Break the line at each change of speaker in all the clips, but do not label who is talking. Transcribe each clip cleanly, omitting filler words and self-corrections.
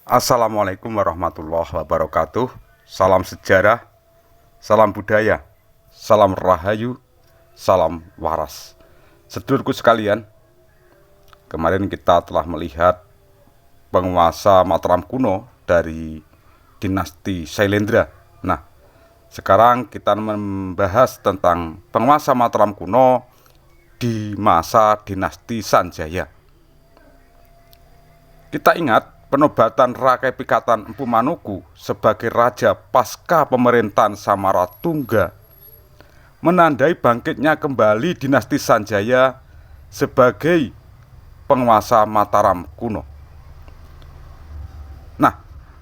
Assalamualaikum warahmatullahi wabarakatuh. Salam sejarah, salam budaya, salam rahayu, salam waras. Sedulurku sekalian, kemarin kita telah melihat penguasa Mataram kuno dari dinasti Sailendra. Nah, sekarang kita membahas tentang penguasa Mataram kuno di masa dinasti Sanjaya. Kita ingat penobatan Rakai Pikatan Empu Manuku sebagai raja pasca pemerintahan Samaratungga menandai bangkitnya kembali dinasti Sanjaya sebagai penguasa Mataram kuno. Nah,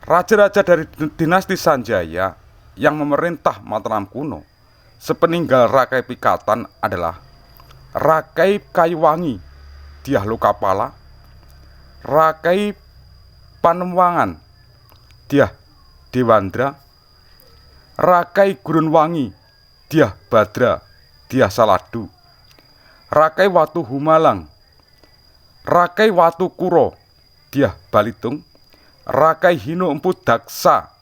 raja-raja dari dinasti Sanjaya yang memerintah Mataram kuno sepeninggal Rakai Pikatan adalah Rakai Kayuwangi Dyah Lokapala, Rakai Panemwangan Dyah Dewandra, Rakai Gurunwangi Dyah Badra Dyah Saladu, Rakai Watu Humalang, Rakai Watu Kuro Dyah Balitung, Rakai Hino Empu Daksa,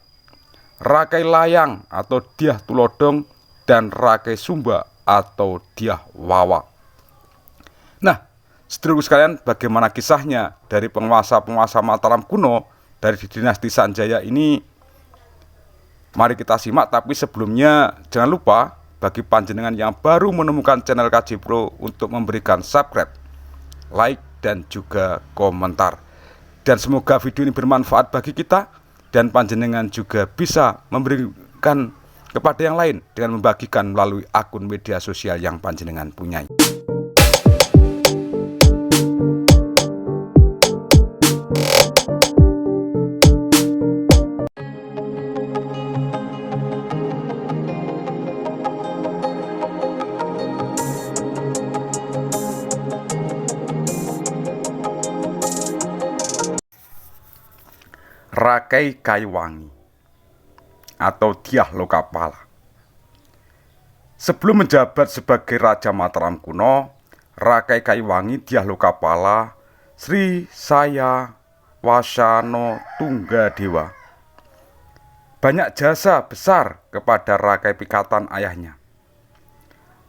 Rakai Layang atau Dyah Tulodong, dan Rakai Sumba atau Dyah Wawa. Nah, sedulurku sekalian, bagaimana kisahnya dari penguasa-penguasa Mataram kuno dari dinasti Sanjaya ini? Mari kita simak, tapi sebelumnya jangan lupa bagi panjenengan yang baru menemukan channel KJ Pro untuk memberikan subscribe, like, dan juga komentar. Dan semoga video ini bermanfaat bagi kita dan panjenengan juga bisa memberikan kepada yang lain dengan membagikan melalui akun media sosial yang panjenengan punyai. Rakai Kayuwangi atau Dyah Lokapala. Sebelum menjabat sebagai Raja Mataram kuno, Rakai Kayuwangi Dyah Lokapala Sri Saya Wasano Tunggadewa banyak jasa besar kepada Rakai Pikatan ayahnya.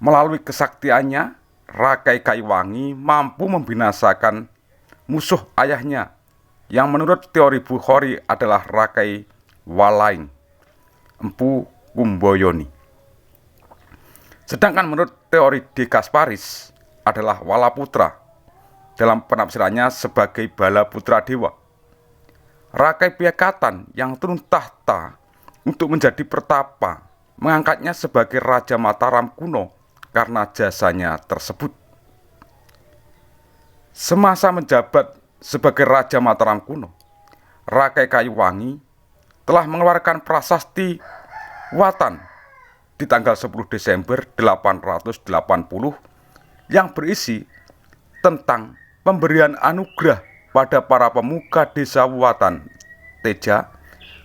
Melalui kesaktiannya, Rakai Kayuwangi mampu membinasakan musuh ayahnya yang menurut teori Bukhari adalah Rakai Walaing Empu Kumboyoni. Sedangkan menurut teori De Gasparis adalah Walaputra dalam penafsirannya sebagai Bala Putra Dewa. Rakai Pikatan yang turun tahta untuk menjadi pertapa mengangkatnya sebagai Raja Mataram kuno karena jasanya tersebut. Semasa menjabat sebagai Raja Mataram kuno, Rakai Kayuwangi telah mengeluarkan prasasti Watan di tanggal 10 Desember 880 yang berisi tentang pemberian anugerah pada para pemuka desa Watan Teja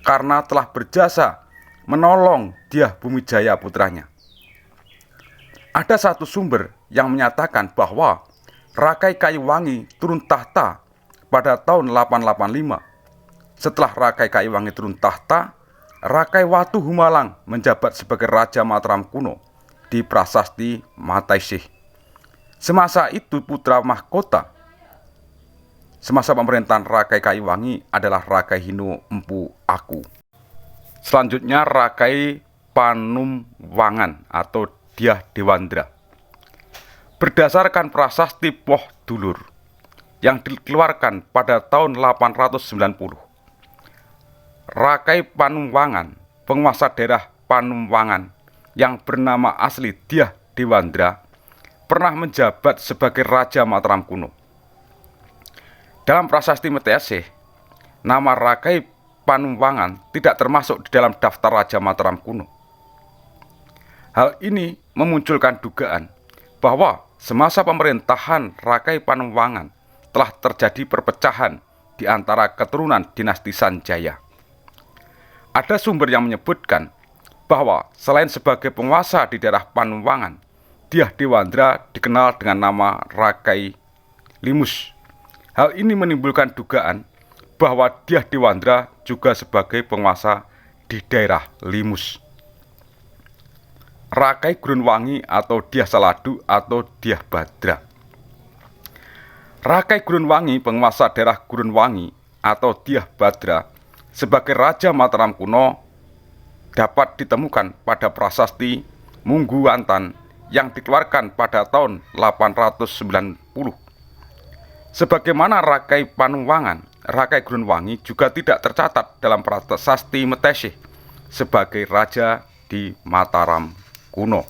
karena telah berjasa menolong Dyah Bumijaya putranya. Ada satu sumber yang menyatakan bahwa Rakai Kayuwangi turun tahta pada tahun 885. Setelah Rakai Kayuwangi turun tahta, Rakai Watu Humalang menjabat sebagai Raja Mataram kuno di prasasti Mataisih. Semasa itu putra mahkota semasa pemerintahan Rakai Kayuwangi adalah Rakai Hino Empu Aku. Selanjutnya Rakai Panumwangan atau Dyah Dewandra. Berdasarkan prasasti Poh Dulur yang dikeluarkan pada tahun 890, Rakai Panumwangan, penguasa daerah Panumwangan yang bernama asli Dyah Dewandra, pernah menjabat sebagai Raja Mataram kuno. Dalam prasasti Mataisih, nama Rakai Panumwangan tidak termasuk di dalam daftar Raja Mataram kuno. Hal ini memunculkan dugaan bahwa semasa pemerintahan Rakai Panumwangan telah terjadi perpecahan di antara keturunan dinasti Sanjaya. Ada sumber yang menyebutkan bahwa selain sebagai penguasa di daerah Panumwangan, Dyah Dewandra dikenal dengan nama Rakai Limus. Hal ini menimbulkan dugaan bahwa Dyah Dewandra juga sebagai penguasa di daerah Limus. Rakai Gurunwangi atau Dyah Saladu atau Dyah Badra. Rakai Gurunwangi, penguasa daerah Gurunwangi atau Dyah Badra sebagai Raja Mataram kuno dapat ditemukan pada prasasti Mungguwantan yang dikeluarkan pada tahun 890. Sebagaimana Rakai Panuwangan, Rakai Gurunwangi juga tidak tercatat dalam prasasti Metesih sebagai raja di Mataram kuno.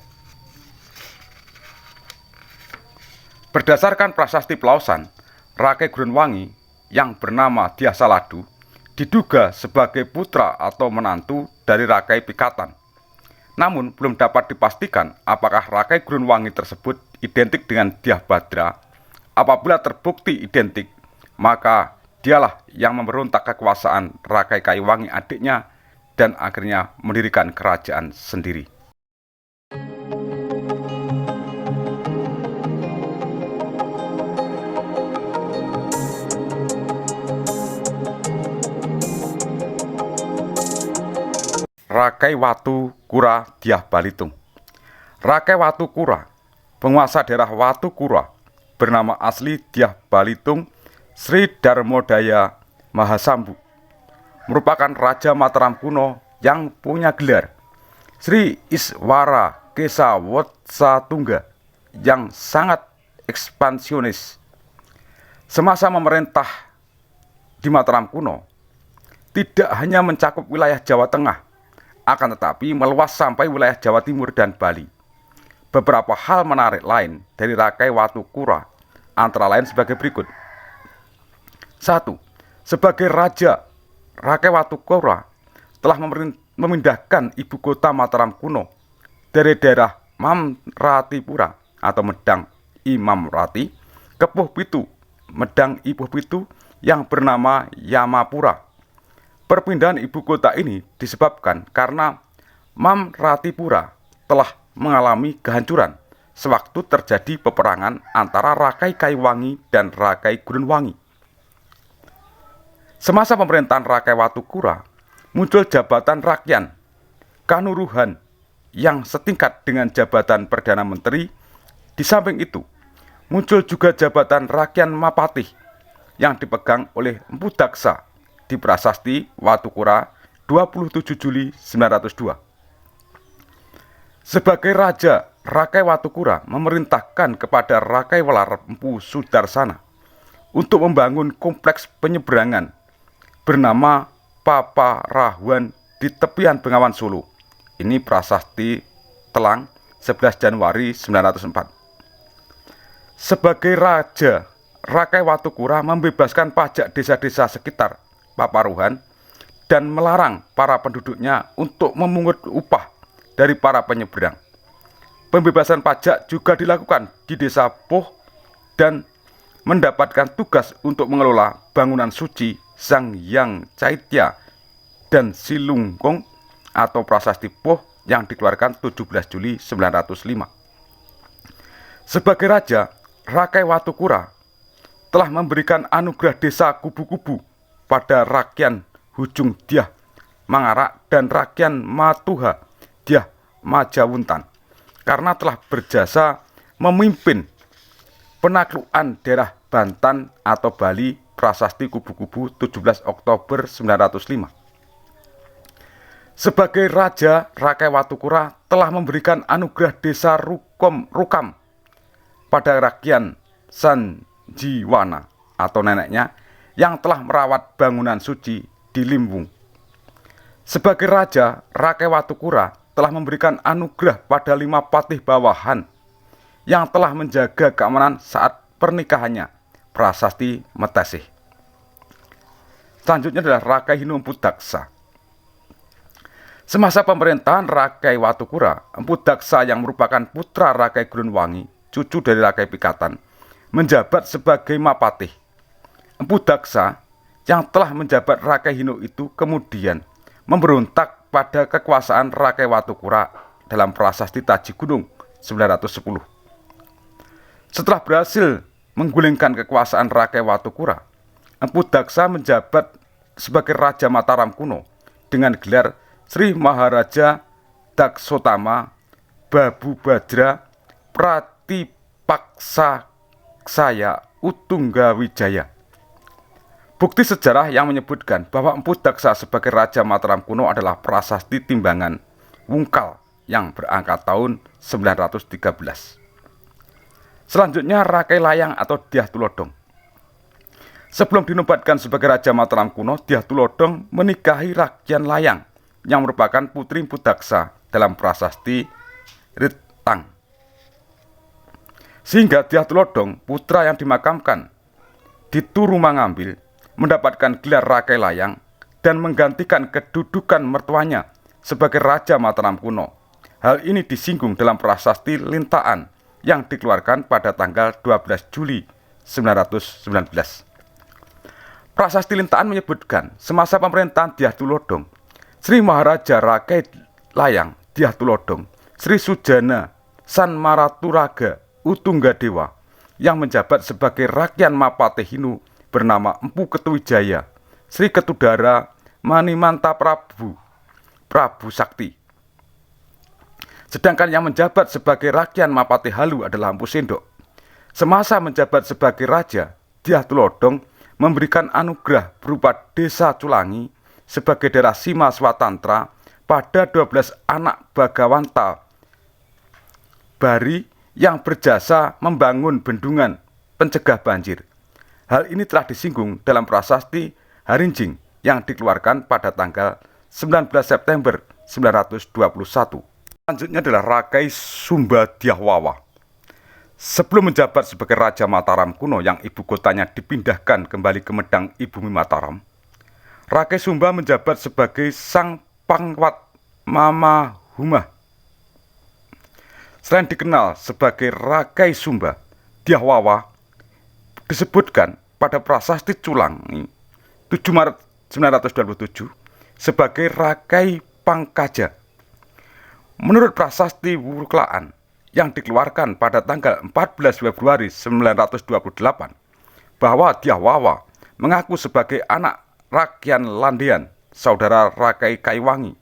Berdasarkan prasasti Pelausan, Rakai Gurunwangi yang bernama Dyah Saladu diduga sebagai putra atau menantu dari Rakai Pikatan. Namun belum dapat dipastikan apakah Rakai Gurunwangi tersebut identik dengan Dyah Badra. Apabila terbukti identik, maka dialah yang memberontak kekuasaan Rakai Kayuwangi adiknya dan akhirnya mendirikan kerajaan sendiri. Rakai Watu Kura Dyah Balitung. Rakai Watu Kura, penguasa daerah Watu Kura, bernama asli Dyah Balitung Sri Darmodaya Mahasambu, merupakan Raja Mataram kuno yang punya gelar Sri Iswara Kesa Wotsatungga yang sangat ekspansionis. Semasa memerintah di Mataram kuno, tidak hanya mencakup wilayah Jawa Tengah, akan tetapi meluas sampai wilayah Jawa Timur dan Bali. Beberapa hal menarik lain dari Rakai Watu Kura antara lain sebagai berikut. 1. Sebagai raja, Rakai Watu Kura telah memindahkan ibu kota Mataram kuno dari daerah Mamratipura atau Medang Imam Rati ke Puh Pitu, Medang Ipuh Pitu yang bernama Yamapura. Perpindahan ibu kota ini disebabkan karena Mamratipura telah mengalami kehancuran sewaktu terjadi peperangan antara Rakai Kayuwangi dan Rakai Gurunwangi. Semasa pemerintahan Rakai Watu Kura, muncul jabatan Rakyan Kanuruhan yang setingkat dengan jabatan Perdana Menteri. Di samping itu, muncul juga jabatan Rakyan Mapatih yang dipegang oleh Empu Daksa di prasasti Watu Kura 27 Juli 902. Sebagai raja, Rakai Watu Kura memerintahkan kepada Rakai Welar Empu Sudarsana untuk membangun kompleks penyeberangan bernama Paparahuan di tepian Bengawan Solo. Ini prasasti Telang 11 Januari 904. Sebagai raja, Rakai Watu Kura membebaskan pajak desa-desa sekitar Paparuhan dan melarang para penduduknya untuk memungut upah dari para penyeberang. Pembebasan pajak juga dilakukan di desa Poh dan mendapatkan tugas untuk mengelola bangunan suci Sang Hyang Caitya dan Silungkong atau prasasti Poh yang dikeluarkan 17 Juli 905. Sebagai raja, Rakai Watu Kura telah memberikan anugerah desa kubu-kubu pada Rakyan Hujung Dyah Mangarak dan Rakyan Matuha Dyah Majawuntan karena telah berjasa memimpin penaklukan daerah Bantan atau Bali prasasti kubu-kubu 17 Oktober 905. Sebagai raja, Rakai Watu Kura telah memberikan anugerah desa Rukam pada Rakyan Sanjiwana atau neneknya yang telah merawat bangunan suci di Limbung. Sebagai raja, Rakai Watu Kura telah memberikan anugerah pada 5 patih bawahan yang telah menjaga keamanan saat pernikahannya, prasasti Metesih. Selanjutnya adalah Rakai Hinu Empu Daksa. Semasa pemerintahan Rakai Watu Kura, Empu Daksa yang merupakan putra Rakai Gurunwangi, cucu dari Rakai Pikatan, menjabat sebagai Mapatih. Empu Daksa yang telah menjabat Rakai Hinu itu kemudian memberontak pada kekuasaan Rakai Watu Kura dalam prasasti Taji Gunung 910. Setelah berhasil menggulingkan kekuasaan Rakai Watu Kura, Empu Daksa menjabat sebagai Raja Mataram kuno dengan gelar Sri Maharaja Daksotama Babu Badra Pratipaksaya Utungga Wijaya. Bukti sejarah yang menyebutkan bahwa Empu Daksa sebagai Raja Mataram kuno adalah prasasti timbangan Wungkal yang berangkat tahun 913. Selanjutnya Rakai Layang atau Dyah Tulodhong. Sebelum dinobatkan sebagai Raja Mataram kuno, Dyah Tulodhong menikahi Rakyan Layang yang merupakan putri Empu Daksa dalam prasasti Ritang. Sehingga Dyah Tulodhong, putra yang dimakamkan di Turumangambil, mendapatkan gelar Rakai Layang dan menggantikan kedudukan mertuanya sebagai Raja Mataram kuno. Hal ini disinggung dalam prasasti Lintaan yang dikeluarkan pada tanggal 12 Juli 1919. Prasasti Lintaan menyebutkan semasa pemerintahan Dyah Tulodhong, Sri Maharaja Rakai Layang Dyah Tulodhong, Sri Sujana Sanmaraturaga Utunggadewa yang menjabat sebagai Rakyan Mapatehinu bernama Empu Ketuwijaya, Sri Ketudara Manimanta Prabu Sakti. Sedangkan yang menjabat sebagai Rakyan Mapatehalu adalah Empu Sendok. Semasa menjabat sebagai raja, Dyah Tulodhong memberikan anugerah berupa Desa Culangi sebagai daerah Sima Swatantra pada 12 anak Bagawanta Bari yang berjasa membangun bendungan pencegah banjir. Hal ini telah disinggung dalam prasasti Harinjing yang dikeluarkan pada tanggal 19 September 1921. Selanjutnya adalah Rakai Sumba Dyah Wawa. Sebelum menjabat sebagai Raja Mataram kuno yang ibu kotanya dipindahkan kembali ke Medang Ibumi Mataram, Rakai Sumba menjabat sebagai Sang Pangwat Mama Humah. Selain dikenal sebagai Rakai Sumba, Dyah Wawa disebutkan pada prasasti Culangi 7 Maret 1927 sebagai Rakai Pangkaja. Menurut prasasti Wuruklaan yang dikeluarkan pada tanggal 14 Februari 1928 bahwa Dyah Wawa mengaku sebagai anak Rakyan Landean, saudara Rakai Kaiwangi,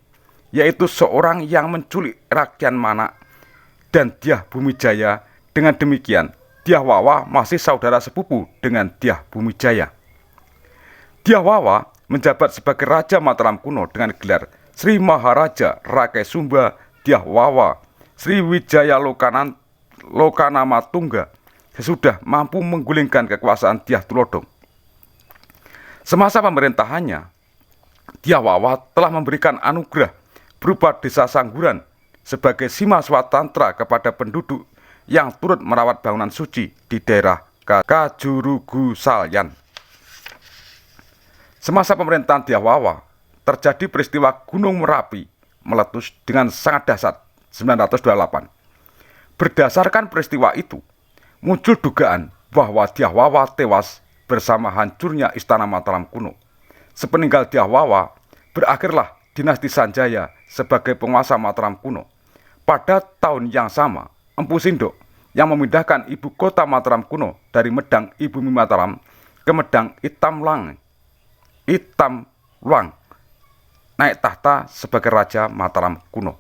yaitu seorang yang menculik Rakyan Manak dan Dyah Bumijaya. Dengan demikian, Dyah Wawa masih saudara sepupu dengan Dyah Bumijaya. Dyah Wawa menjabat sebagai Raja Mataram kuno dengan gelar Sri Maharaja Rakai Sumba Dyah Wawa Sri Wijaya Lokanamatungga sesudah mampu menggulingkan kekuasaan Dyah Tulodhong. Semasa pemerintahannya, Dyah Wawa telah memberikan anugerah berupa Desa Sangguran sebagai Sima Swatantra kepada penduduk yang turut merawat bangunan suci di daerah Kajurugu Salyan. Semasa pemerintahan Dyah Wawa, terjadi peristiwa Gunung Merapi meletus dengan sangat dahsyat 928. Berdasarkan peristiwa itu, muncul dugaan bahwa Dyah Wawa tewas bersama hancurnya Istana Mataram kuno. Sepeninggal Dyah Wawa, berakhirlah dinasti Sanjaya sebagai penguasa Mataram kuno. Pada tahun yang sama, Empu Sindok yang memindahkan ibu kota Mataram kuno dari Medang Ibumi Mataram ke Medang Itamlang naik tahta sebagai Raja Mataram kuno.